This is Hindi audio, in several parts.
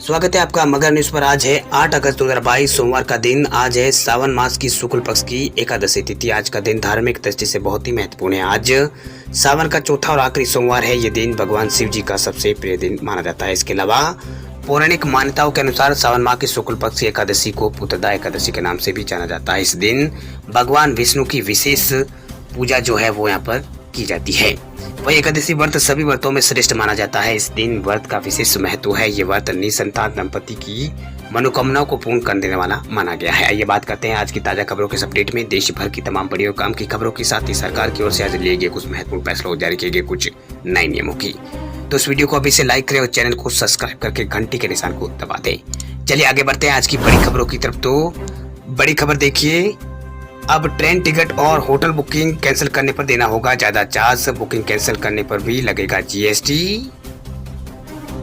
स्वागत है आपका मगर न्यूज पर। आज है 8 अगस्त 2022 सोमवार का दिन। आज है सावन मास की शुक्ल पक्ष की एकादशी तिथि। आज का दिन धार्मिक दृष्टि से बहुत ही महत्वपूर्ण है। आज सावन का चौथा और आखिरी सोमवार है। ये दिन भगवान शिव जी का सबसे प्रिय दिन माना जाता है। इसके अलावा पौराणिक मान्यताओं के अनुसार सावन माह की शुक्ल पक्ष की एकादशी को पुत्रदा एकादशी के नाम से भी जाना जाता है। इस दिन भगवान विष्णु की विशेष पूजा जो है वो यहाँ पर की जाती है। वही एकादशी व्रत सभी व्रतों में श्रेष्ठ माना जाता है। इस दिन व्रत का विशेष महत्व है। ये व्रत निसंतान दंपति की मनोकामनाओं को पूर्ण कर देने वाला माना गया है। आइए बात करते हैं आज की ताजा खबरों के इस अपडेट में। देश भर की तमाम बड़ी और काम की खबरों के साथ ही सरकार की ओर से आज लिए गए कुछ महत्वपूर्ण फैसलों, जारी किए गए कुछ नए नियमों की। तो इस वीडियो को अभी से लाइक करें और चैनल को सब्सक्राइब करके घंटी के निशान को दबा दें। चलिए आगे बढ़ते हैं आज की बड़ी खबरों की तरफ। तो बड़ी खबर देखिए, अब ट्रेन टिकट और होटल बुकिंग कैंसिल करने पर देना होगा ज्यादा चार्ज। बुकिंग कैंसिल करने पर भी लगेगा जीएसटी।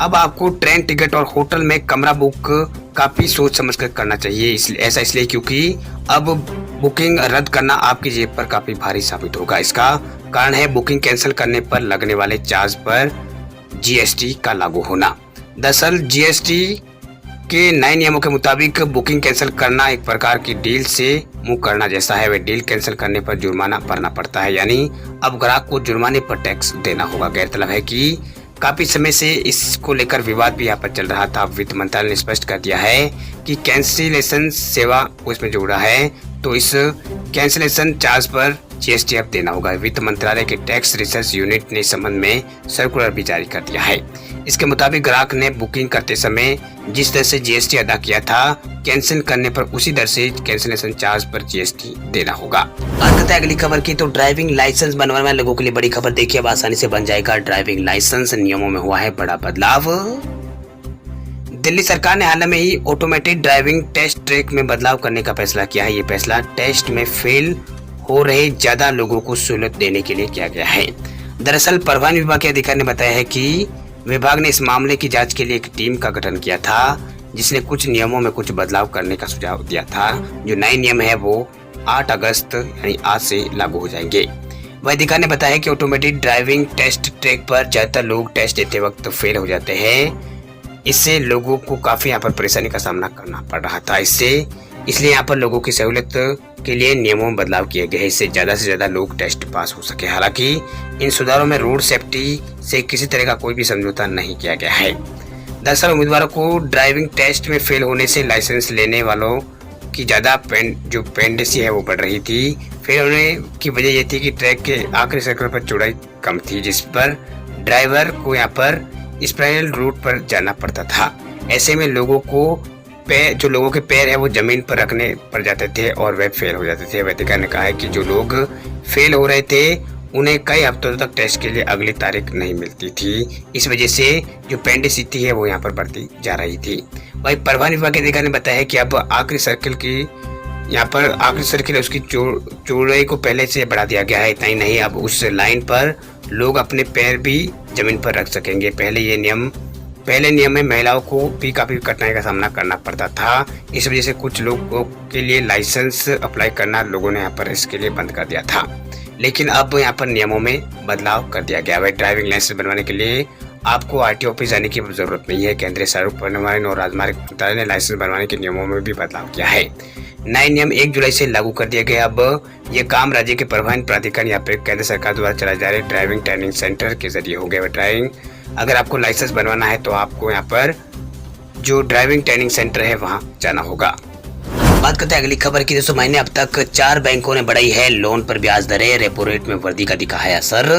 अब आपको ट्रेन टिकट और होटल में कमरा बुक काफी सोच समझ कर करना चाहिए। ऐसा इसलिए क्योंकि अब बुकिंग रद्द करना आपकी जेब पर काफी भारी साबित होगा। इसका कारण है बुकिंग कैंसिल करने पर लगने वाले चार्ज पर जीएसटी का लागू होना। दरअसल जीएसटी के नए नियमों के मुताबिक बुकिंग कैंसिल करना एक प्रकार की डील से मुंह करना जैसा है। वे डील कैंसिल करने पर जुर्माना भरना पड़ता है, यानी अब ग्राहक को जुर्माने पर टैक्स देना होगा। गौरतलब है कि काफी समय से इसको लेकर विवाद भी यहाँ पर चल रहा था। वित्त मंत्रालय ने स्पष्ट कर दिया है कि कैंसिलेशन सेवा को इसमें जोड़ा है, तो इस कैंसिलेशन चार्ज पर जीएसटी अब देना होगा। वित्त मंत्रालय के टैक्स रिसर्च यूनिट ने इस संबंध में सर्कुलर भी जारी कर दिया है। इसके मुताबिक ग्राहक ने बुकिंग करते समय जिस दर से जीएसटी अदा किया था, कैंसिल करने पर उसी दर से कैंसिलेशन चार्ज पर जीएसटी देना होगा। बात करते हैं अगली खबर की। तो ड्राइविंग लाइसेंस बनवाने वाले लोगों के लिए बड़ी खबर देखिए, अब आसानी से बन जाएगा ड्राइविंग लाइसेंस। नियमों में हुआ है बड़ा बदलाव। दिल्ली सरकार ने हाल में ही ऑटोमेटेड ड्राइविंग टेस्ट ट्रैक में बदलाव करने का फैसला किया है। ये फैसला टेस्ट में फेल हो रहे ज्यादा लोगों को सहूलियत देने के लिए किया गया है। दरअसल परिवहन विभाग के अधिकारी ने बताया है कि विभाग ने इस मामले की जांच के लिए एक टीम का गठन किया था, जिसने कुछ नियमों में कुछ बदलाव करने का सुझाव दिया था। जो नए नियम है वो 8 अगस्त यानी आज से लागू हो जाएंगे। वह अधिकारी ने बताया कि ऑटोमेटेड ड्राइविंग टेस्ट ट्रैक पर ज्यादातर लोग टेस्ट देते वक्त फेल हो जाते हैं। इससे लोगों को काफी यहाँ पर परेशानी का सामना करना पड़ रहा था। इसलिए यहाँ पर लोगों की सहूलियत के लिए नियमों में बदलाव किए गए हैं। इससे ज्यादा से ज्यादा लोग टेस्ट पास हो सके। हालांकि इन सुधारों में रोड सेफ्टी से किसी तरह का कोई भी समझौता नहीं किया गया है। दरअसल उम्मीदवारों को ड्राइविंग टेस्ट में फेल होने से लाइसेंस लेने वालों की ज्यादा पेंडेंसी है वो बढ़ रही थी। फेल होने की वजह ये थी कि ट्रैक के आखिरी सर्कल पर चौड़ाई कम थी, जिस पर ड्राइवर को यहाँ पर स्पाइरल रूट पर जाना पड़ता था। ऐसे में लोगों के पैर है वो जमीन पर रखने पड़ जाते थे और वे फेल हो जाते थे। वैदिका ने कहा है कि जो लोग फेल हो रहे थे उन्हें कई हफ्तों तक टेस्ट के लिए अगली तारीख नहीं मिलती थी। इस वजह से जो पेंडेंसी है वो यहाँ पर बढ़ती जा रही थी। वही परिवहन विभाग के अधिकारी ने बताया कि अब आखिरी सर्किल उसकी चौड़ाई को पहले से बढ़ा दिया गया है। इतना ही नहीं, अब उस लाइन पर लोग अपने पैर भी जमीन पर रख सकेंगे। पहले नियम में महिलाओं को भी काफी कठिनाई का सामना करना पड़ता था। इस वजह से कुछ लोगों के लिए लाइसेंस अप्लाई करना लोगों ने यहाँ पर इसके लिए बंद कर दिया था। लेकिन अब यहाँ पर नियमों में बदलाव कर दिया गया है। ड्राइविंग लाइसेंस बनवाने के लिए आपको आरटीओ ऑफिस जाने की जरूरत नहीं है। केंद्रीय सड़क परिवहन और राजमार्ग मंत्रालय ने लाइसेंस बनवाने के नियमों में भी बदलाव किया है। नए नियम 1 जुलाई से लागू कर दिए गए। अब ये काम राज्य के परिवहन प्राधिकरण या फिर केंद्र सरकार द्वारा चलाए जा रहे ड्राइविंग ट्रेनिंग सेंटर के जरिए हो गए। अगर आपको लाइसेंस बनवाना है तो आपको यहाँ पर जो ड्राइविंग ट्रेनिंग सेंटर है वहाँ जाना होगा। बात करते हैं अगली खबर की। दोस्तों, महीने अब तक 4 बैंकों ने बढ़ाई है लोन पर ब्याज दरें। रेपो रेट में वृद्धि का दिखा है असर।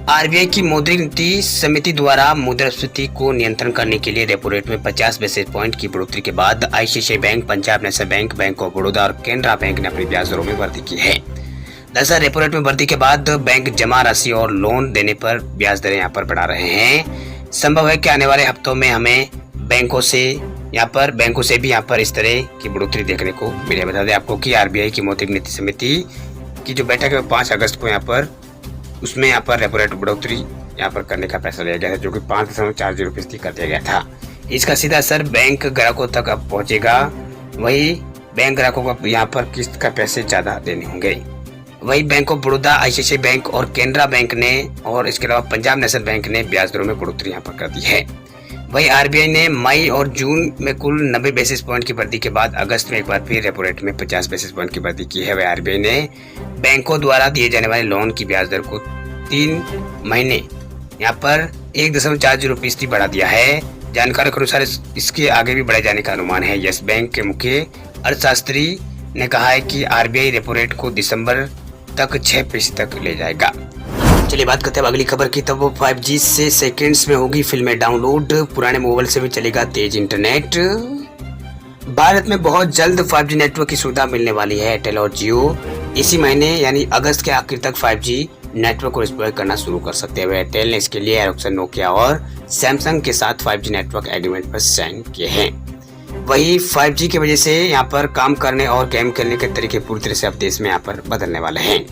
आरबीआई की मौद्रिक नीति समिति द्वारा मुद्रास्फीति को नियंत्रण करने के लिए रेपो रेट में 50 बेसिस पॉइंट की बढ़ोतरी के बाद ICICI bank, Punjab national bank, bank of Baroda और केनरा बैंक ने अपनी ब्याज दरों में वृद्धि की है। दरअसल रेपो रेट में वृद्धि के बाद बैंक जमा राशि और लोन देने पर ब्याज दरें यहाँ पर बढ़ा रहे हैं। संभव है कि आने वाले हफ्तों में हमें बैंकों से भी यहाँ पर इस तरह की बढ़ोतरी देखने को मिले। बता दें आपको कि आरबीआई की मौद्रिक नीति समिति की जो बैठक है 5 अगस्त को उसमें यहाँ पर रेपो रेट बढ़ोतरी यहाँ पर करने का फैसला लिया गया था, जो कि 5.40% कर दिया गया था। इसका सीधा असर बैंक ग्राहकों तक अब पहुंचेगा। वही बैंक ग्राहकों को यहाँ पर किस्त का पैसे ज्यादा देने होंगे। वही bank of Baroda, ICICI bank और केनरा बैंक ने और इसके अलावा पंजाब नेशनल बैंक ने ब्याज दरों में बढ़ोतरी यहाँ पर कर दी है। वहीं आरबीआई ने मई और जून में कुल 90 बेसिस पॉइंट की वृद्धि के बाद अगस्त में एक बार फिर रेपो रेट में 50 बेसिस पॉइंट की वृद्धि की है। वहीं आरबीआई ने बैंकों द्वारा दिए जाने वाले लोन की ब्याज दर को 3 महीने यहाँ पर 1.40% बढ़ा दिया है। जानकारी के अनुसार इसके आगे भी बढ़ाए जाने का अनुमान है। यस बैंक के मुख्य अर्थशास्त्री ने कहा है कि आरबीआई रेपो रेट को दिसंबर तक 6% तक ले जाएगा। चलिए बात करते हैं अगली खबर की। तब 5G से सेकंड्स में होगी फिल्में डाउनलोड, पुराने मोबाइल से भी चलेगा तेज इंटरनेट। भारत में बहुत जल्द 5G नेटवर्क की सुविधा मिलने वाली है। एयरटेल और जियो इसी महीने यानी अगस्त के आखिर तक 5G नेटवर्क को डिप्लॉय करना शुरू कर सकते हैं। एयरटेल ने इसके लिए एरिक्सन, नोकिया और सैमसंग के साथ 5G नेटवर्क एग्रीमेंट पर साइन किए हैं। वही 5G की वजह से यहाँ पर काम करने और गेम खेलने के तरीके पूरी तरह से अब देश में यहाँ पर बदलने वाले हैं।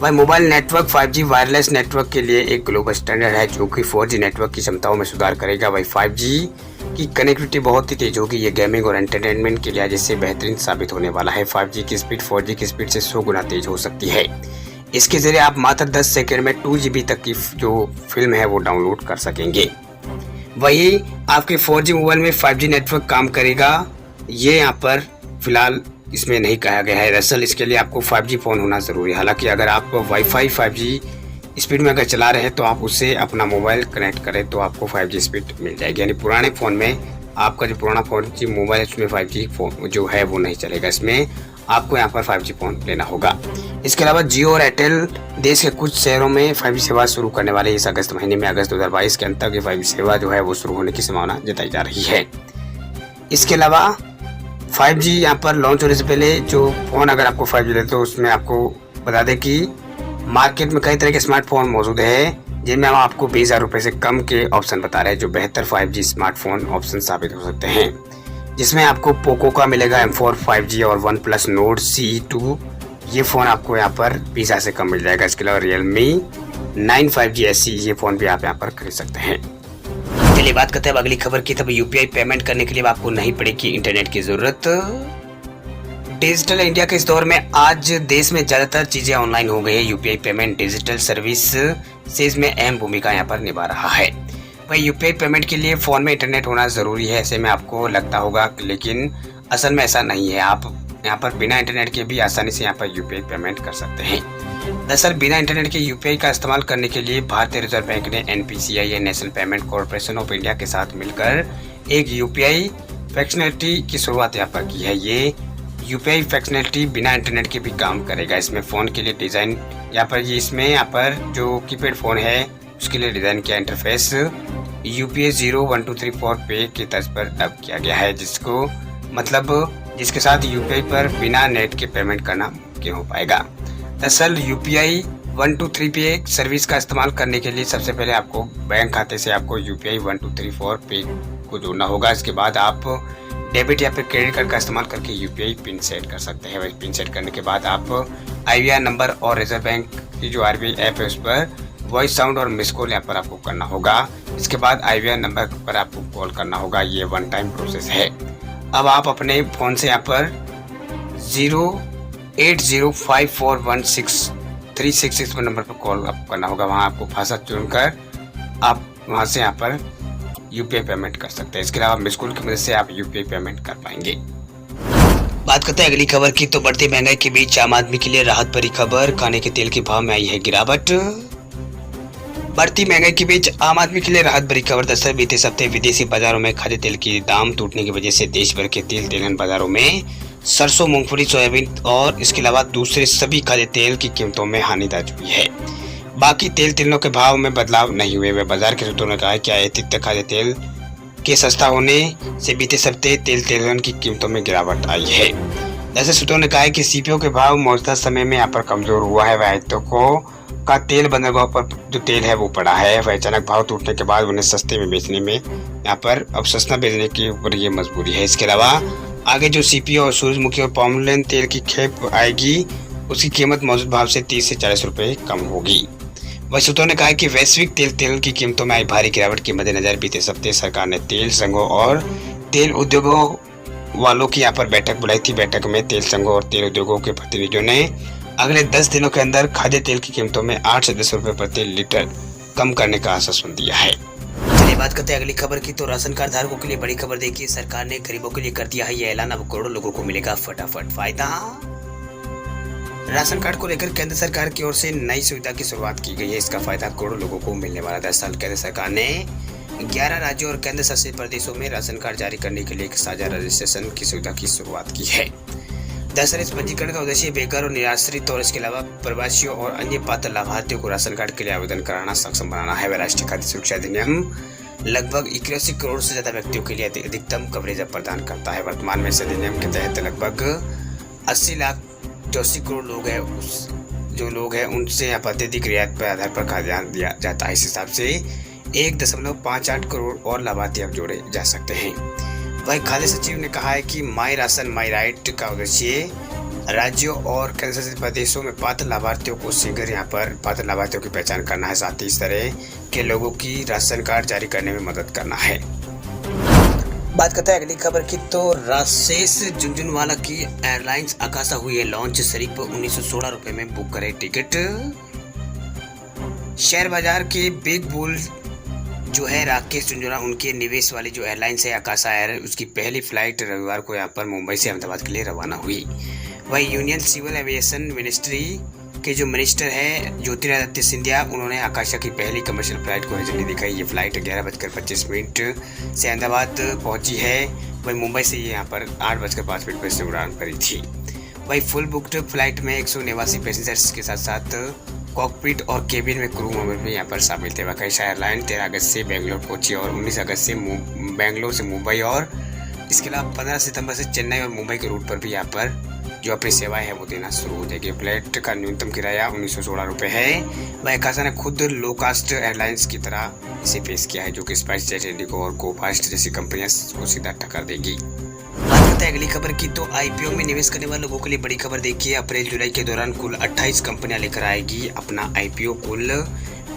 वही mobile network 5G wireless network के लिए एक ग्लोबल स्टैंडर्ड है जो कि 4G नेटवर्क की क्षमताओं में सुधार करेगा। वही 5G की कनेक्टिविटी बहुत ही तेज होगी। ये गेमिंग और एंटरटेनमेंट के लिए जैसे बेहतरीन साबित होने वाला है। 5G की स्पीड 4G की स्पीड से 100 गुना तेज हो सकती है। इसके जरिए आप मात्र 10 सेकंड में 2 GB तक की जो फिल्म है वो डाउनलोड कर सकेंगे। वही आपके 4G मोबाइल में 5G नेटवर्क काम करेगा, ये यहाँ पर फिलहाल इसमें नहीं कहा गया है। दरअसल इसके लिए आपको 5G फ़ोन होना ज़रूरी है। हालांकि अगर आप वाईफाई 5G स्पीड में अगर चला रहे हैं तो आप उससे अपना मोबाइल कनेक्ट करें तो आपको 5G स्पीड मिल जाएगी। यानी पुराने फ़ोन में आपका जो पुराना 4G मोबाइल है उसमें 5G फ़ोन जो है वो नहीं चलेगा। इसमें आपको यहाँ पर 5G फ़ोन लेना होगा। इसके अलावा जियो और एयरटेल देश के कुछ शहरों में 5G सेवा शुरू करने वाले इस अगस्त महीने में। अगस्त 2022 के अंत तक ये 5G सेवा जो है वो शुरू होने की संभावना जताई जा रही है। इसके अलावा 5G यहाँ पर लॉन्च होने से पहले जो फ़ोन अगर आपको 5G लेते तो उसमें आपको बता दें कि मार्केट में कई तरह के स्मार्टफोन मौजूद है जिनमें हम आपको 20,000 रुपये से कम के ऑप्शन बता रहे हैं जो बेहतर 5G स्मार्टफोन ऑप्शन साबित हो सकते हैं। जिसमें आपको पोको का मिलेगा M4 5G और OnePlus Nord CE2, ये फ़ोन आपको यहाँ पर 20,000 से कम मिल जाएगा। इसके अलावा Realme 9 5G SE ये फ़ोन भी आप यहाँ पर खरीद सकते हैं। चलिए बात करते हैं अब अगली खबर की। तब यूपीआई पेमेंट करने के लिए आपको नहीं पड़ेगी इंटरनेट की जरूरत। डिजिटल इंडिया के इस दौर में आज देश में ज्यादातर चीजें ऑनलाइन हो गई है। यूपीआई पेमेंट डिजिटल सर्विस से इसमें अहम भूमिका यहाँ पर निभा रहा है। भाई यूपीआई पेमेंट के लिए फोन में इंटरनेट होना जरूरी है, ऐसे में आपको लगता होगा, लेकिन असल में ऐसा नहीं है। आप यहाँ पर बिना इंटरनेट के भी आसानी से यहाँ पर यूपीआई पेमेंट कर सकते हैं। दरअसल बिना इंटरनेट के यूपीआई का इस्तेमाल करने के लिए भारतीय रिजर्व बैंक ने एनपीसीआई या national payment corporation of India के साथ मिलकर एक यूपीआई फंक्शनलिटी की शुरुआत यहाँ पर की है। ये यूपीआई फंक्शनलिटी बिना इंटरनेट के भी काम करेगा। इसमें फ़ोन के लिए डिज़ाइन यहाँ पर जो कीपैड फ़ोन है उसके लिए डिज़ाइन किया इंटरफेस यूपीआई 0 1 2 3 4 पे की तर्ज पर अब किया गया है, जिसके साथ यूपीआई पर बिना नेट के पेमेंट करना मुमकिन हो पाएगा। दरअसल यूपीआई 1 2 3 पे सर्विस का इस्तेमाल करने के लिए सबसे पहले आपको बैंक खाते से आपको यूपीआई 1 2 3 4 पे को जोड़ना होगा। इसके बाद आप डेबिट या फिर क्रेडिट कार्ड का इस्तेमाल करके यूपीआई पिन सेट कर सकते हैं। पिन सेट करने के बाद आप आईवीआर नंबर और रिजर्व बैंक की जो आरबीआई ऐप है उस पर वॉइस साउंड और मिस कॉल यहाँ पर आपको करना होगा। इसके बाद आईवीआर नंबर पर आपको कॉल करना होगा। ये 1 टाइम प्रोसेस है। अब आप अपने फ़ोन से यहाँ पर 08054163666 पर नंबर पर कॉल आपको करना होगा। वहाँ आपको भाषा चुनकर आप वहाँ से यहाँ पर यूपीआई पेमेंट कर सकते हैं। इसके अलावा मिस कॉल की मदद से आप यूपीआई पेमेंट कर पाएंगे। बात करते हैं अगली खबर की। तो बढ़ती महंगाई के बीच आम आदमी के लिए राहत भरी खबर, खाने के तेल के भाव में आई है गिरावट। बढ़ती महंगाई के बीच आम आदमी के लिए राहत भरी खबर। दरअसल बीते सप्ताह विदेशी बाजारों में खाद्य तेल की दाम टूटने की वजह से देश भर के तेल तेलन बाजारों में सरसों, मूंगफली, सोयाबीन और इसके अलावा दूसरे सभी खाद्य तेल की कीमतों में हानि दर्ज हुई है। बाकी तेल तेलों के भाव में बदलाव नहीं हुए। वे बाजार के सूत्रों ने कहा है कि अतिरिक्त खाद्य तेल के सस्ता होने से बीते सप्ताह तेल तेलन की कीमतों में गिरावट आई है। ऐसे सूत्रों ने कहा है कि सीपीओ के भाव मौजूदा समय में यहाँ पर कमजोर हुआ है। वह का तेल बंदरगाह पर जो तेल है वो पड़ा है। वह अचानक भाव टूटने के बाद उन्हें सस्ते में बेचने में यहाँ पर अब सस्ता बेचने की ऊपर ये मजबूरी है। इसके अलावा आगे जो सीपीओ और सूरजमुखी और पामोलिन तेल की खेप आएगी उसकी कीमत मौजूद भाव से 30 से 40 रुपए कम होगी। वह सूत्रों ने कहा कि वैश्विक तेल की कीमतों में आई भारी गिरावट के मद्देनजर बीते सप्ताह सरकार ने तेल संघों और तेल उद्योगों वालों की यहाँ पर बैठक बुलाई थी। बैठक में तेल संघों और तेल उद्योगों के प्रतिनिधियों ने अगले 10 दिनों के अंदर खाद्य तेल की कीमतों में 8 से 10 रुपए प्रति लीटर कम करने का आश्वासन दिया है। चलिए बात करते हैं अगली खबर की, तो राशन कार्ड धारकों के लिए बड़ी खबर। देखिए, सरकार ने गरीबों के लिए कर दिया है ये ऐलान, अब करोड़ों लोगों को मिलेगा फटाफट फायदा। राशन कार्ड को लेकर केंद्र सरकार की ओर से नई सुविधा की शुरुआत की गई है। इसका फायदा करोड़ों लोगों को मिलने वाला है। दरअसल केंद्र सरकार ने 11 राज्यों और केंद्र शासित प्रदेशों में राशन कार्ड जारी करने के लिए एक साझा रजिस्ट्रेशन की सुविधा की शुरुआत की है। दरअसल इस पंजीकरण का उद्देश्य बेकार और निराश्रित और इसके अलावा प्रवासियों और अन्य पात्र लाभार्थियों को राशन कार्ड के लिए आवेदन कराना सक्षम बनाना है। राष्ट्रीय खाद्य सुरक्षा अधिनियम लगभग 81 करोड़ से ज्यादा व्यक्तियों के लिए अधिकतम कवरेज प्रदान करता है। वर्तमान में इस अधिनियम के तहत लगभग 80,84 करोड़ लोग हैं उनसे अत्यधिक रियायत पर आधार पर खाद्यान्न दिया जाता है। इस हिसाब से 1.58 करोड़ और लाभार्थी अब जोड़े जा सकते हैं। वहीं खाद्य सचिव ने कहा है कि माई राशन माई राइट का उद्देश्य राज्यों और केंद्र शासित प्रदेशों में पात्र लाभार्थियों को शीघ्र यहाँ पर पात्र लाभार्थियों की पहचान करना है, साथ ही इस तरह के लोगों की राशन कार्ड जारी करने में मदद करना है। बात करते हैं अगली खबर की, तो राजेश झुनझुनवाला की एयरलाइंस आकाशा हुई है लॉन्च। सिर्फ 1916 रुपए में बुक करें टिकट। शेयर बाजार के बिग बुल जो है राकेश झुनझुनवाला, उनके निवेश वाली जो एयरलाइंस है आकाशा एयर, उसकी पहली फ्लाइट रविवार को यहाँ पर मुंबई से अहमदाबाद के लिए रवाना हुई। वही यूनियन सिविल एविएशन मिनिस्ट्री के जो मिनिस्टर है ज्योतिरादित्य सिंधिया, उन्होंने आकाशा की पहली कमर्शियल फ्लाइट को झंडी दिखाई। ये फ्लाइट 11:25 से अहमदाबाद पहुंची है। वही मुंबई से ये यहाँ पर 8:05 पर से उड़ान भरी थी। वही फुल बुक्ड फ्लाइट में 189 पैसेंजर्स के साथ साथ कॉकपिट और केबिन में क्रू मेंबर भी यहाँ पर शामिल थे। आकाशा एयरलाइन 13 अगस्त से बेंगलोर पहुंची और 19 अगस्त से बेंगलोर से मुंबई और इसके अलावा 15 सितंबर से चेन्नई और मुंबई के रूट पर भी यहाँ पर जो अपनी सेवाएं है वो देना शुरू हो जाएगी। फ्लाइट का न्यूनतम किराया 1916 रुपये है। वह आकाशा ने खुद लो कास्ट एयरलाइंस की तरह इसे पेश किया है, जो कि स्पाइस जेट, इंडिगो और गोफास्ट जैसी कंपनियां को सीधा टक्कर देगी। बात करते हैं अगली खबर की, तो आईपीओ में निवेश करने वाले लोगों के लिए बड़ी खबर। देखिए, अप्रैल जुलाई के दौरान कुल 28 कंपनियां लेकर आएगी अपना आईपीओ। कुल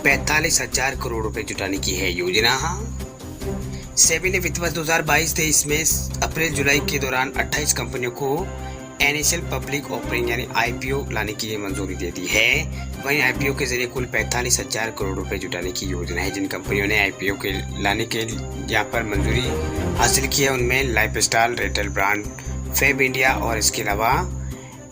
45,000 करोड़ रुपए जुटाने की है योजना। सेबी ने वित्त वर्ष 2022-23 में अप्रैल जुलाई के दौरान 28 कंपनियों को इनिशियल पब्लिक ऑफरिंग यानी आईपीओ लाने की मंजूरी दे दी है। वहीं आईपीओ के जरिए कुल 45,000 करोड़ रुपए जुटाने की योजना है। जिन कंपनियों ने आईपीओ के लाने के यहाँ पर मंजूरी हासिल की है उनमें lifestyle retail brand, Feb India और इसके अलावा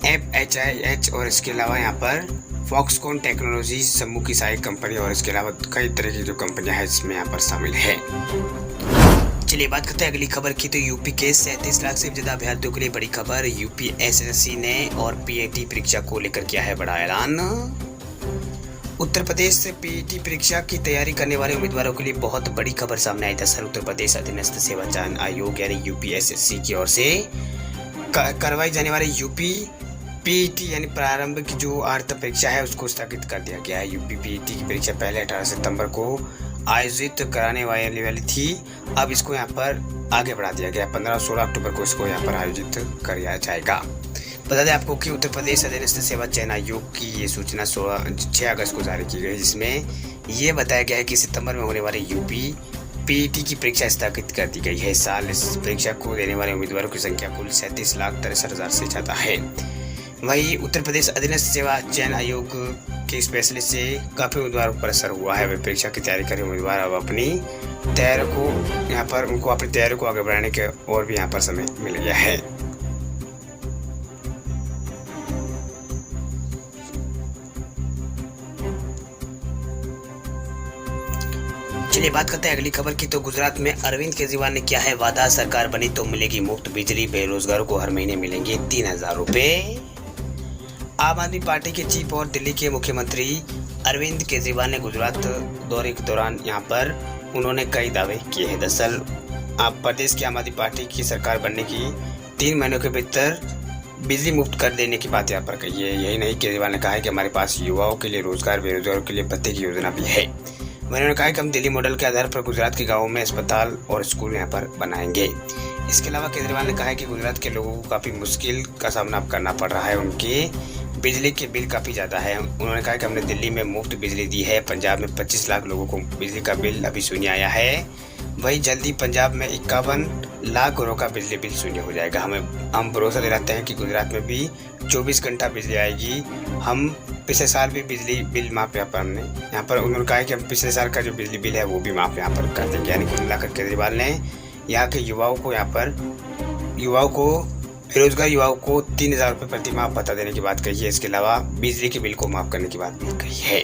FHIH और इसके अलावा यहाँ पर फॉक्सकॉन टेक्नोलॉजी समूह की सहायक कंपनी और इसके अलावा कई तरह की जो कंपनियां हैं इसमें यहाँ पर शामिल है। चलिए बात करते हैं अगली खबर की, तो यूपी के 37 लाख से ज्यादा अभ्यर्थियों के लिए बड़ी खबर। यूपी एसएससी ने और पीएटी परीक्षा को लेकर किया है बड़ा ऐलान। उत्तर प्रदेश से पीएटी परीक्षा की तैयारी करने वाले उम्मीदवारों के लिए बहुत बड़ी खबर सामने आई। दरअसल उत्तर प्रदेश अधीनस्थ सेवा चयन आयोग यानी यूपीएसएससी की ओर से करवाई जाने वाली यूपी पीईटी यानी प्रारंभिक की जो अर्थ परीक्षा है उसको स्थगित कर दिया गया है। यूपी पीईटी की परीक्षा पहले 18 सितंबर को आयोजित कराने वाली थी, अब इसको यहाँ पर आगे बढ़ा दिया गया। 15 और 16 अक्टूबर को इसको यहाँ पर आयोजित किया जाएगा। बता दें आपको कि उत्तर प्रदेश अधीनस्थ सेवा चयन आयोग की ये सूचना 6 अगस्त को जारी की गई, जिसमें ये बताया गया है कि सितंबर में होने वाली यूपी पीईटी की परीक्षा स्थगित कर दी गई है। इस साल इस परीक्षा को देने वाले उम्मीदवारों की संख्या कुल 37,63,000 से ज्यादा है। वहीं उत्तर प्रदेश अधीनस्थ सेवा चयन आयोग के इस फैसले से काफी उम्मीदवारों पर असर हुआ है। वे परीक्षा की तैयारी कर रहे उम्मीदवार अब अपनी तैयारी को यहाँ पर उनको अपनी तैयारी को आगे बढ़ाने के और भी यहाँ पर समय मिल गया है। चलिए बात करते हैं अगली खबर की, तो गुजरात में अरविंद केजरीवाल ने किया है वादा, सरकार बनी तो मिलेगी मुफ्त बिजली, बेरोजगारों को हर महीने मिलेंगे 3,000 रुपए। आम आदमी पार्टी के चीफ और दिल्ली के मुख्यमंत्री अरविंद केजरीवाल ने गुजरात दौरे के दौरान यहाँ पर उन्होंने कई दावे किए हैं। दरअसल आप प्रदेश की आम आदमी पार्टी की सरकार बनने की 3 महीनों के भीतर बिजली मुफ्त कर देने की बात यहाँ पर कही है। यही नहीं, केजरीवाल ने कहा है कि हमारे पास युवाओं के लिए रोजगार, बेरोजगारों के लिए भत्ते की योजना भी है। उन्होंने कहा कि हम दिल्ली मॉडल के आधार पर गुजरात के गाँवों में अस्पताल और स्कूल यहाँ पर बनाएंगे। इसके अलावा केजरीवाल ने कहा है कि गुजरात के लोगों को काफ़ी मुश्किल का सामना करना पड़ रहा है, उनके बिजली के बिल काफ़ी ज़्यादा है। उन्होंने कहा कि हमने दिल्ली में मुफ्त बिजली दी है, पंजाब में 25 लाख लोगों को बिजली का बिल अभी शून्य आया है, वहीं जल्दी पंजाब में 51 लाख घरों का बिजली बिल शून्य हो जाएगा। हम भरोसा दिलाते हैं कि गुजरात में भी 24 घंटा बिजली आएगी। हम पिछले साल भी बिजली बिल माफ़ यहाँ पर उन्होंने कहा है कि हम पिछले साल का जो बिजली बिल है वो भी माफ़ यहाँ पर कर देंगे। यानी कुल मिलाकर केजरीवाल ने यहाँ के युवाओं को बेरोजगार युवाओं को 3,000 रुपये प्रति माह भत्ता देने की बात कही है। इसके अलावा बिजली के बिल को माफ़ करने की बात भी कही है।